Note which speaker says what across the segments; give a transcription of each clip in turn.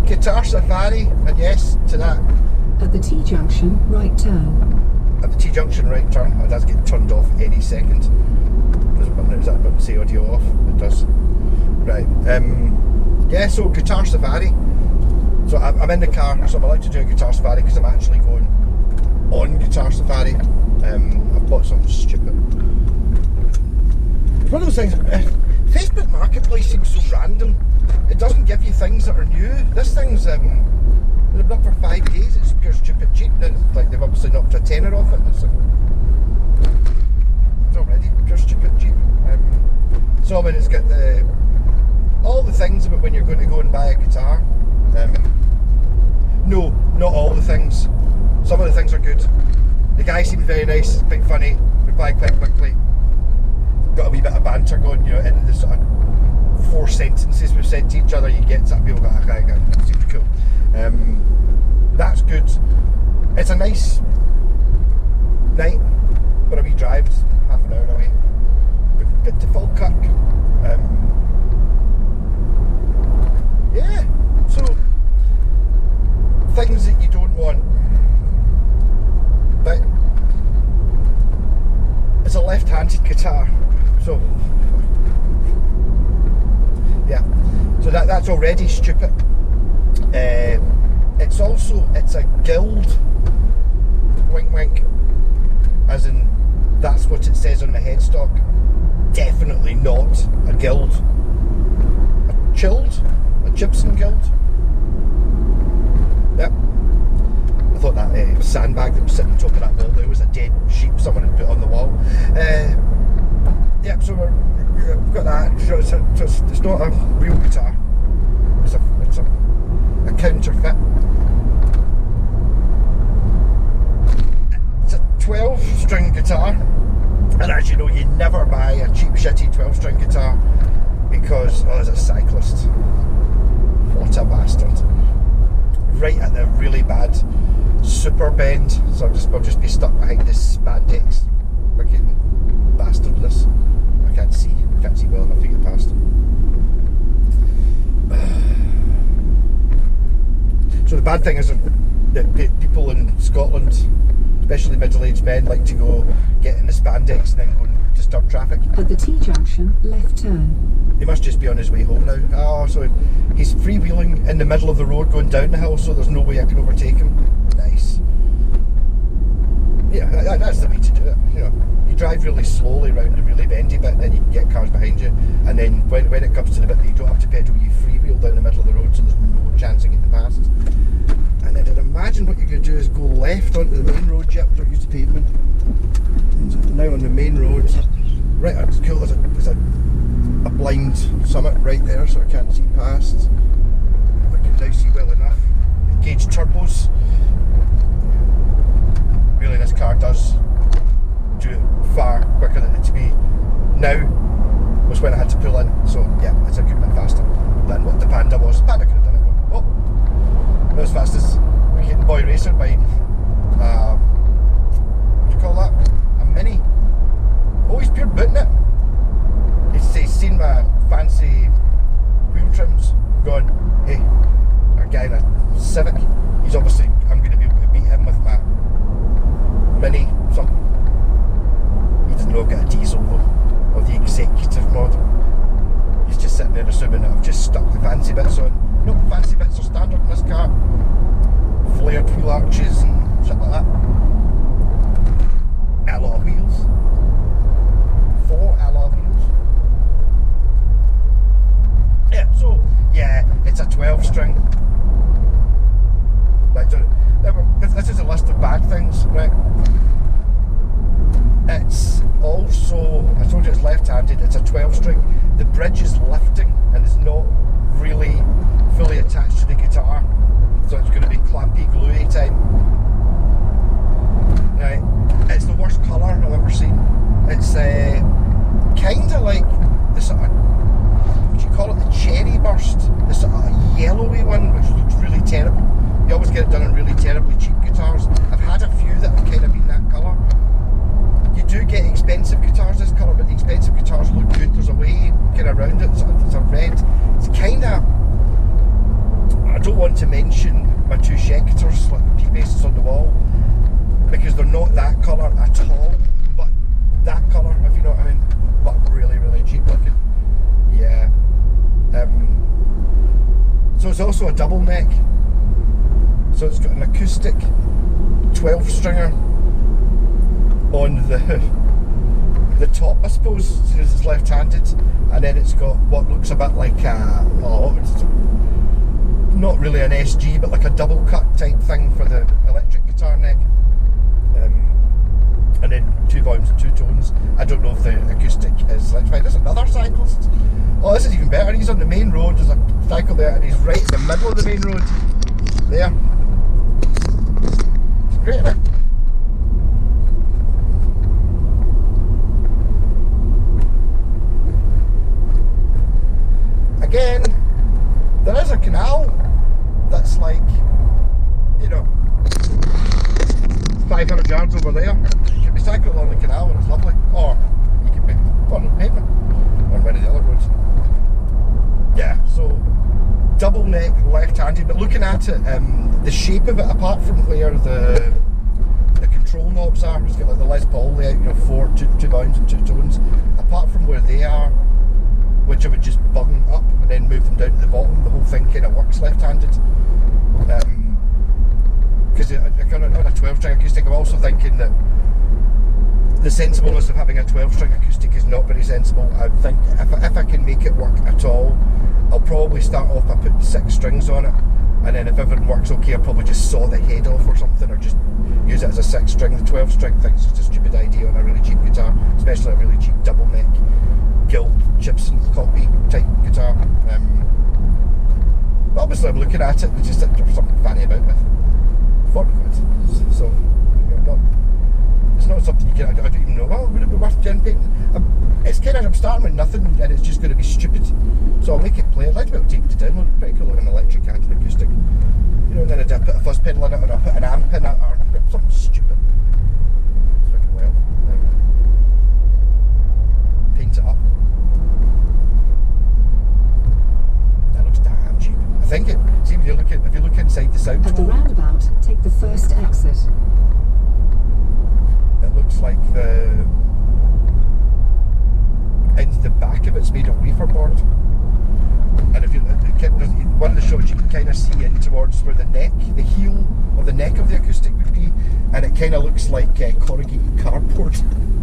Speaker 1: Guitar Safari, and yes to that.
Speaker 2: At the T-junction, right turn.
Speaker 1: At the T-junction, right turn. It does get turned off any second. There's a button, is that button say audio off? It does. Right. Yeah, so Guitar Safari. So I'm in the car, so I'm allowed to do a Guitar Safari because I'm actually going on Guitar Safari. I've bought something stupid. It's one of those things, Facebook Marketplace seems so random. It doesn't give you things that are new. This thing's been up for 5 days, it's pure stupid cheap. Like they've obviously knocked a tenner off it. It's already pure stupid cheap. So I mean, it's got all the things about when you're going to go and buy a guitar. No, not all the things. Some of the things are good. The guy seemed very nice, quite funny, replied quite quickly. Got a wee bit of banter going, you know, in the sort of 4 sentences we've said to each other, you get that people go, that seems cool. That's good. It's a nice night for a wee drive, it's half an hour away. Good to Falkirk. Yeah, so things that you don't want, but it's a left-handed guitar, so yeah, so that's already stupid. It's a guild, wink wink, as in that's what it says on the headstock. Definitely not a guild. A gypsum guild. Yep. I thought that sandbag that was sitting on top of that wall there was a dead sheep someone had put on the wall. Yep, so we've got that. It's not a real guitar. It's a counterfeit. It's a 12-string guitar, and as you know, you never buy a cheap, shitty 12-string guitar because, as a cyclist, what a bastard! Right at the really bad super bend, so I'll just be stuck behind this spandex, fucking bastardness. I can't see well enough to get past. So the bad thing is that people in Scotland, especially middle-aged men, like to go get in the spandex and then go and disturb traffic.
Speaker 2: At the T-junction, left turn.
Speaker 1: He must just be on his way home now. Oh, so he's freewheeling in the middle of the road going down the hill, so there's no way I can overtake him. Nice. Yeah, that's the way to do it. You know, you drive really slowly around the really bendy bit, then you can get cars behind you, and then when it comes to the bit that you don't have to pedal, you freewheel down the middle of the road, so there's no chance of getting past. And then I'd imagine what you're going to do is go left onto the main road. Yep, don't use the pavement. So now on the main road, right, it's cool. There's a blind summit right there, so I can't see past. I can now see well enough. Engage turbos. Really, this car does do it far quicker than it to be now. Was when I had to pull in, so yeah, it's a good bit faster than what the Panda was. Panda could have done it. Oh, not as fast as Weekend Boy Racer by what do you call that? A Mini. Oh, he's pure booting it. He's seen my fancy wheel trims, going, hey, a guy in a Civic. He's obviously, I'm going to be able to beat him with my Mini something. He doesn't know I've got a diesel though, or the executive model. He's just sitting there assuming that I've just stuck the fancy bits on. No, fancy bits are standard in this car. Flared wheel arches and shit like that. Alloy wheels. 4 alloy wheels. Yeah, so, yeah, it's a 12-string. Right, so, this is a list of bad things, right? It's also, I told you it's left-handed, it's a 12-string. The bridge is lifting and it's not really fully attached to the guitar, so it's going to be clampy, gluey time. Right, it's the worst colour I've ever seen. It's kind of like the sort of, what do you call it, the cherry burst, the sort of yellowy one, which looks really terrible. You always get it done on really terribly cheap guitars. I've had a few that have kind of been that colour. You do get expensive guitars this colour, but the expensive guitars look good. There's a way kind of around it. It's a So it's also a double neck. So it's got an acoustic 12 stringer on the top, I suppose, since it's left-handed, and then it's got what looks a bit like it's not really an SG, but like a double cut type thing for the electric guitar neck, and then 2 volumes and 2 tones. I don't know if the acoustic is electrified. There's another cyclist. Oh, this is even better. He's on the main road. There's a cycle there, and he's right in the middle of the main road. There. It's great, isn't it? Again, there is a canal that's like, 500 yards over there. You can be cycling along the canal and it's lovely. Or you can be on the pavement on one of the other roads. Yeah, so double neck, left-handed, but looking at it, the shape of it, apart from where the control knobs are, it's got like the Les Paul layout, 4 two volumes and 2 tones. Apart from where they are, which I would just bung up and then move them down to the bottom, the whole thing kind of works left-handed. Because on a 12-string acoustic, I'm also thinking that the sensibleness of having a 12-string acoustic is not very sensible. I think if I can make it work at all, I'll probably start off by putting 6 strings on it, and then if everything works okay, I'll probably just saw the head off or something, or just use it as a 6-string. The 12-string thing's just a stupid idea on a really cheap guitar, especially a really cheap double neck Guild Gibson copy type guitar. But obviously I'm looking at it, there's just there's something funny about it. 40 quid. So it's not something you can, I don't even know, well, would it be worth gin painting? It's kind of, I'm starting with nothing and it's just going to be stupid. So I'll make it play. I'd like to be able to take it to download. Pretty cool on an electric and an acoustic. And then I'd put a fuzz pedal in it, or I'll put an amp in it, or something stupid. It's fucking well. Paint it up. That looks damn cheap. I think it. See, if you look inside the sound
Speaker 2: At the
Speaker 1: hole,
Speaker 2: roundabout, take the first exit.
Speaker 1: it looks like into the back of it's made of wafer board. And if you one of the shots, you can kind of see in towards where the heel of the neck of the acoustic would be, and it kind of looks like corrugated cardboard.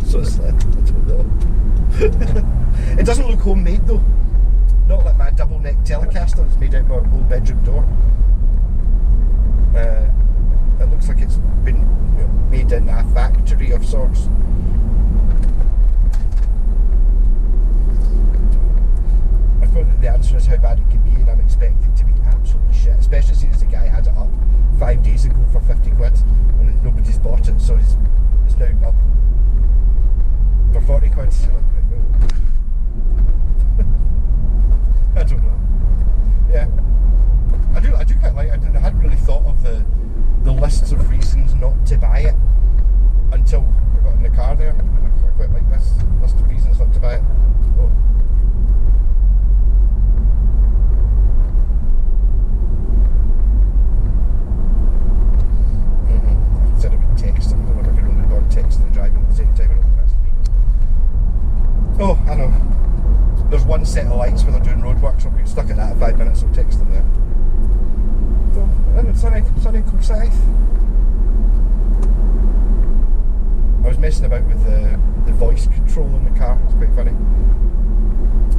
Speaker 1: So it's like, I don't know. It doesn't look homemade though. Not like my double neck Telecaster that's made out of my old bedroom door. It looks like it's been made in a factory of sorts. I thought that the answer is how bad it can be, and I'm expecting it to be absolutely shit, especially since the guy had it up 5 days ago for 50 quid and nobody's bought it, so it's now up for 40 quid. I don't know. Yeah, I do quite like it. I hadn't really thought of the lists of reasons not to buy it until I got in the car there. I quite like this list of reasons not to buy it. Oh. I said I would text. I don't know if I can really bother texting and driving at the same time. I don't think that's legal. Oh, I know. There's one set of lights where they're doing roadwork, so I'll get stuck at that at 5 minutes, so I'll text them there. So, and it's sunny Coolside. I was messing about with the voice control in the car, it's quite funny.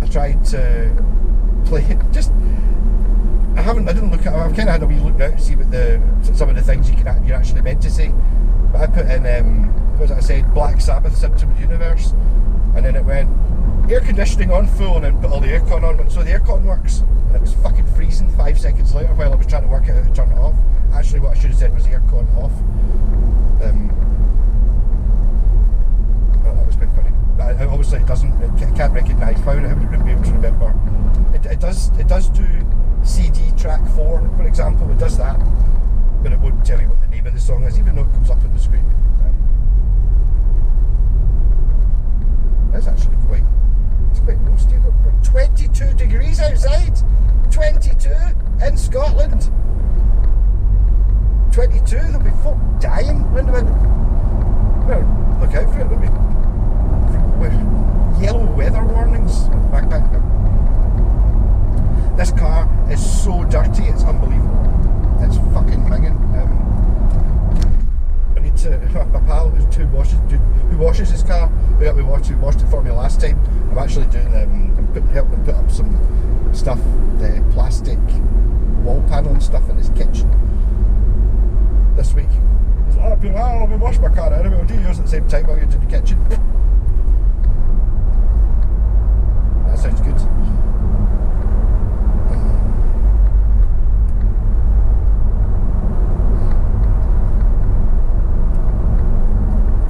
Speaker 1: I tried to play it, I didn't look at it, I've kind of had a wee look now to see what some of the things you're actually meant to say. But I put in, what was it I said, Black Sabbath, Symptom of the Universe, and then it went, air conditioning on full, and then put all the aircon on, so the aircon works, and it was fucking freezing 5 seconds later while I was trying to work out how to turn it off. Actually what I should have said was aircon off. Well, that was quite funny. But obviously it can't recognise, how would it be able to remember? It does do CD track 4, for example, it does that, but it won't tell you what the name of the song is, even though it comes up on the screen. It's actually quite roasty. We're 22 degrees outside. 22 in Scotland. 22. There'll be folk dying round about. Well, look out for it. There'll be yellow weather warnings. This car is so dirty, it's unbelievable. It's fucking minging. I need to. My pal who washes his car, who washed it for me last time. I'm actually doing helping him put up some stuff, the plastic wall panel and stuff in his kitchen this week. He's like, I'll be washing my car anyway. I'll do yours at the same time while you're doing the kitchen. That sounds good.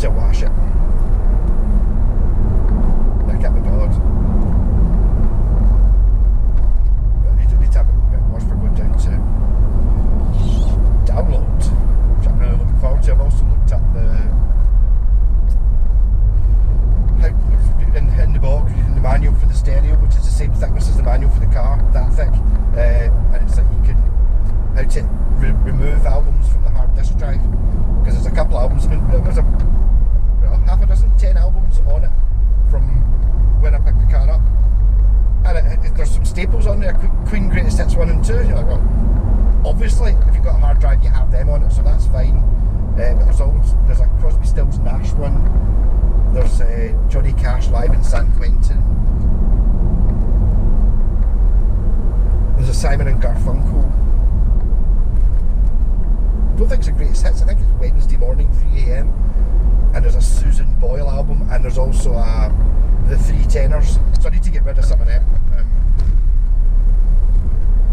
Speaker 1: To wash it. I can't be bothered. I need to have it washed for going down to download, which I'm really looking forward to. I've also looked at in the bog, in the manual for the stereo, which is the same thickness as the manual for the car, that thick, and it's like you can how to remove albums from the hard disk drive, because there's a couple of albums. I mean, there's half a dozen, 10 albums on it from when I picked the car up, and there's some staples on there, Queen Greatest Hits 1 and 2. You're like, well, obviously if you've got a hard drive you have them on it, so that's fine. But there's a Crosby, Stills Nash one, there's Johnny Cash live in San Quentin, there's a Simon and Garfunkel. I don't think it's a Greatest Hits, I think it's Wednesday Morning 3 AM, and there's a Susan Boyle album, and there's also the Three Tenors. So I need to get rid of some of them,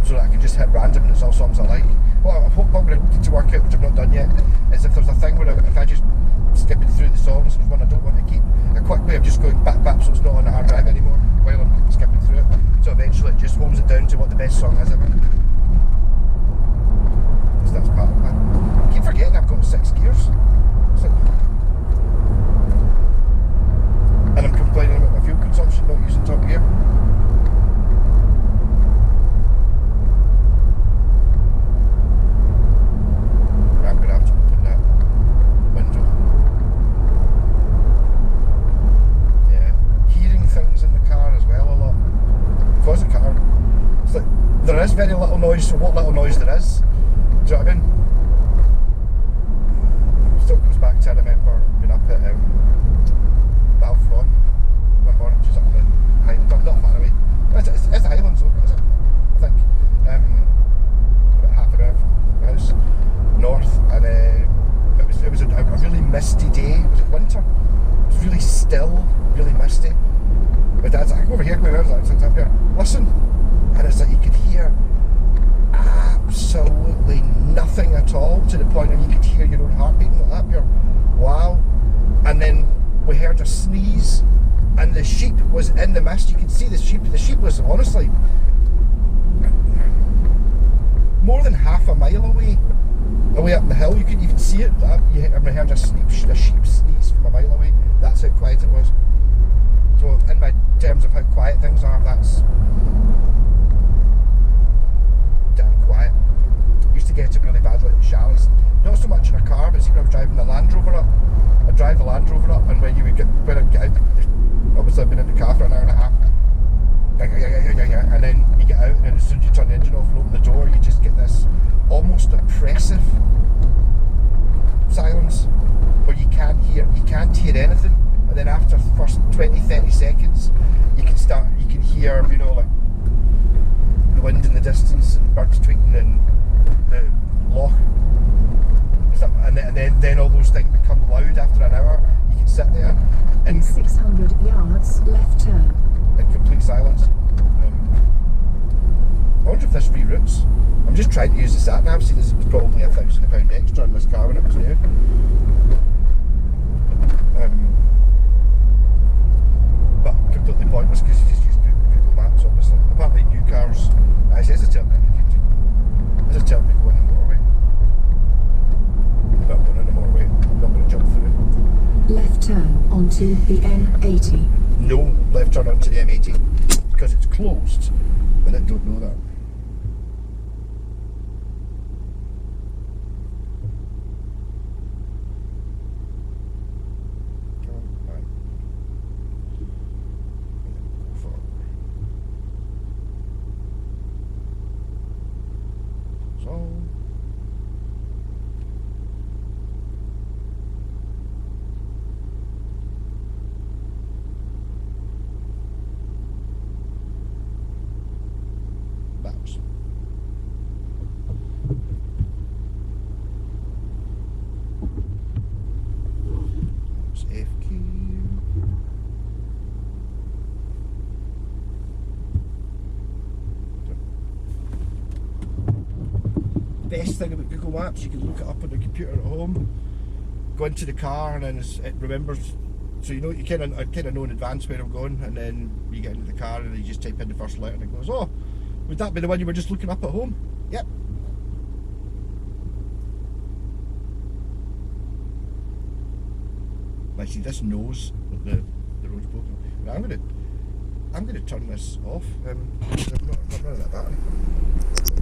Speaker 1: so that I can just hit random and it's all songs I like. Well, I hope I'm going to need to work out, which I've not done yet, is if there's a thing where if I just skipping through the songs, there's one I don't want to keep, a quick way of just going back so it's not on the hard drive anymore while I'm skipping through it. So eventually it just homes it down to what the best song is ever. So that's part of the plan. I keep forgetting I've got 6 gears. It's like, and I'm complaining about my fuel consumption not using top gear. I'm going to have to open that window. Yeah, hearing things in the car as well a lot. Because the car, it's like, there is very little noise, so what little noise there is, do you know what I mean? Still goes back to, I remember being up at Balfron one morning, just up the Highlands, not far away. It's the Highlands though, is it? I think. About half an hour from the house, north, and it was a really misty day. It was winter. It was really still, really misty. My dad's like, over here, come over here, listen. And it's like you could hear absolutely nothing at all, to the point where you could hear your own heart beating like that. You're, wow. And then we heard a sneeze, and the sheep was in the mist. You could see the sheep. The sheep was honestly more than half a mile away up the hill. You could even see it. I heard a sheep sneeze from a mile away. That's how quiet it was. So in my terms of how quiet things are, that's damn quiet. I used to get it really badly at Charlie's. Not so much in a car, but see when I was driving the Land Rover up. I'd drive the Land Rover up, and when I'd get out, obviously I've been in the car for an hour and a half, and then you get out, and then as soon as you turn the engine off and open the door, you just get this almost oppressive silence where you can't hear anything. And then after the first 20-30 seconds, you can hear, you know, like the wind in the distance and birds tweeting and the loch, and then all those things become loud after an hour. You can sit there
Speaker 2: in 600 yards, left turn,
Speaker 1: in complete silence. I wonder if this reroutes. I'm just trying to use the sat nav. See, this was probably £1,000 extra in this car when it was new. But completely pointless because you just use Google Maps, obviously. Apparently new cars, it says it's telling me to go in the motorway. But I'm going in the motorway, I'm not going to jump through.
Speaker 2: Left turn onto the M80.
Speaker 1: No, left turn onto the M80 because it's closed, but I don't know that. best thing about Google Maps. You can look it up on the computer at home, go into the car, and then it remembers. So you know, I kind of know in advance where I'm going, and then you get into the car and you just type in the first letter and it goes, oh, would that be the one you were just looking up at home? Yep. Like, see, this knows that the road's broken. Right, I'm gonna turn this off. I'm running out of battery.